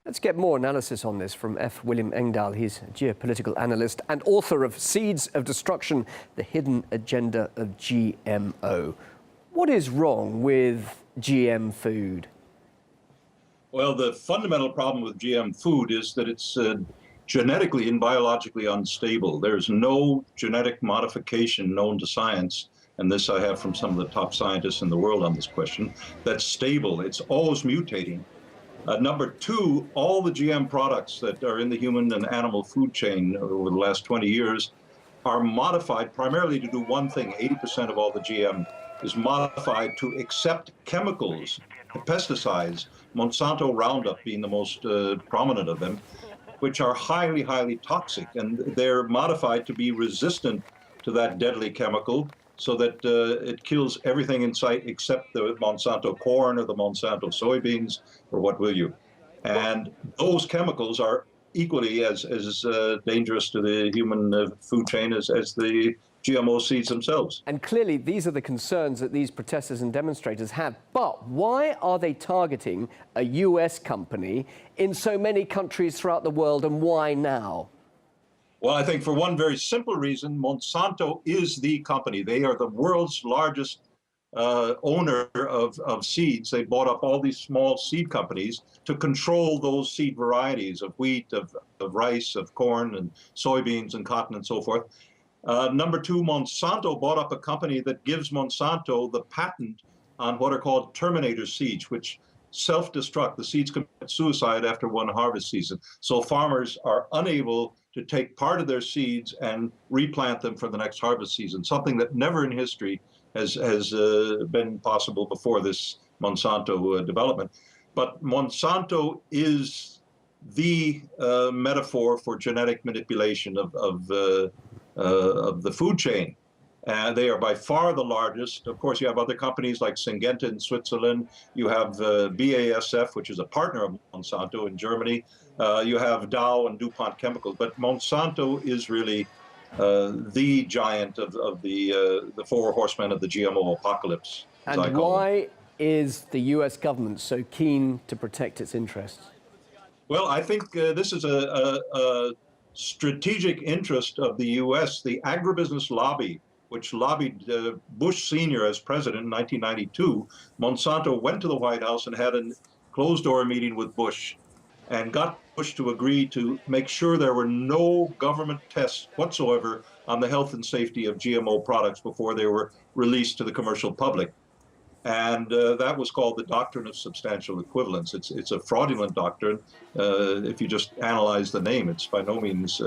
Let's get more analysis on this from F. William Engdahl. He's a geopolitical analyst and author of Seeds of Destruction, The Hidden Agenda of GMO. What is wrong with GM food? Well, the fundamental problem with GM food is that it's genetically and biologically unstable. There's no genetic modification known to science, and this I have from some of the top scientists in the world on this question, that's stable. It's always mutating. Number two, all the GM products that are in the human and animal food chain over the last 20 years are modified primarily to do one thing. 80% of all the GM is modified to accept chemicals, pesticides, Monsanto Roundup being the most prominent of them, which are highly, highly toxic. And they're modified to be resistant to that deadly chemical so that it kills everything in sight except the Monsanto corn or the Monsanto soybeans, or what will you. And those chemicals are equally as dangerous to the human food chain as the GMO seeds themselves. And clearly these are the concerns that these protesters and demonstrators have. But why are they targeting a US company in so many countries throughout the world, and why now? Well, I think for one very simple reason, Monsanto is the company. They are the world's largest owner of seeds. They bought up all these small seed companies to control those seed varieties of wheat, of rice, of corn, and soybeans, and cotton, and so forth. Number two, Monsanto bought up a company that gives Monsanto the patent on what are called terminator seeds, which self-destruct. The seeds commit suicide after one harvest season. So farmers are unable to take part of their seeds and replant them for the next harvest season, something that never in history has been possible before this Monsanto development. But Monsanto is the metaphor for genetic manipulation of the food chain. They are by far the largest. Of course, you have other companies like Syngenta in Switzerland. You have BASF, which is a partner of Monsanto in Germany. You have Dow and DuPont Chemicals. But Monsanto is really the giant of the four horsemen of the GMO apocalypse. And why is the US government so keen to protect its interests? Well, I think this is a strategic interest of the US. The agribusiness lobby, which lobbied Bush Sr. as president in 1992, Monsanto went to the White House and had a closed-door meeting with Bush and got Bush to agree to make sure there were no government tests whatsoever on the health and safety of GMO products before they were released to the commercial public. And that was called the doctrine of substantial equivalence. It's a fraudulent doctrine. If you just analyze the name, it's by no means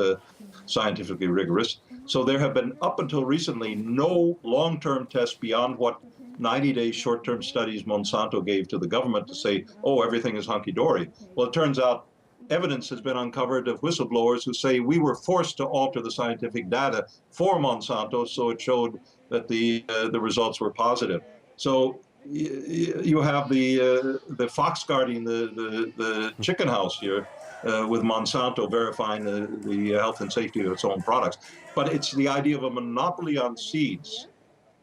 scientifically rigorous. So there have been, up until recently, no long-term tests beyond what 90-day short-term studies Monsanto gave to the government to say, oh, everything is hunky-dory. Well, it turns out evidence has been uncovered of whistleblowers who say we were forced to alter the scientific data for Monsanto, so it showed that the results were positive. So you have the fox guarding the chicken house here with Monsanto verifying the health and safety of its own products. But it's the idea of a monopoly on seeds,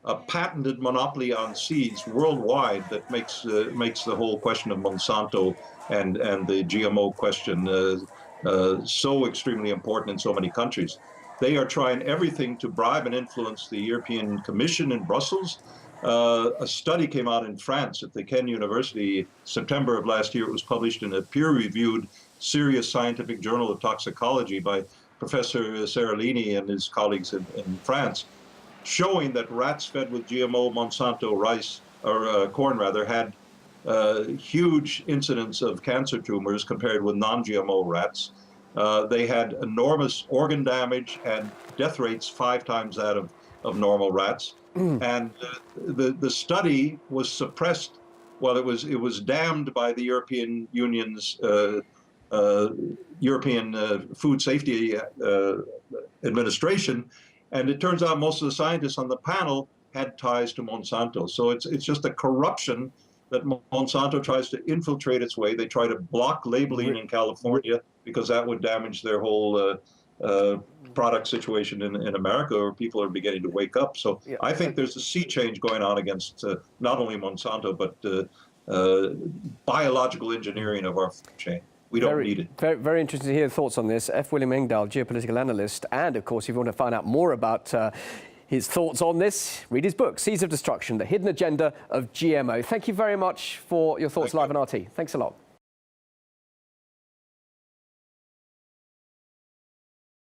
a patented monopoly on seeds worldwide that makes the whole question of Monsanto and the GMO question so extremely important in so many countries. They are trying everything to bribe and influence the European Commission in Brussels. A study came out in France at the Ken University, September of last year. It was published in a peer-reviewed, serious scientific journal of toxicology by Professor Seralini and his colleagues in France, showing that rats fed with GMO Monsanto rice, or corn rather, had huge incidence of cancer tumors compared with non-GMO rats. They had enormous organ damage and death rates 5 times that of normal rats. And the study was suppressed. Well, it was damned by the European Union's European Food Safety Administration, and it turns out most of the scientists on the panel had ties to Monsanto. So it's just a corruption that Monsanto tries to infiltrate its way. They try to block labeling in California because that would damage their whole product situation in America, where people are beginning to wake up. So yeah, I think there's a sea change going on against not only Monsanto, but biological engineering of our food chain. we don't need it. Very, very interesting to hear thoughts on this. F. William Engdahl, geopolitical analyst. And, of course, if you want to find out more about his thoughts on this, read his book, Seeds of Destruction, The Hidden Agenda of GMO. Thank you very much for your thoughts live on RT. Thanks a lot.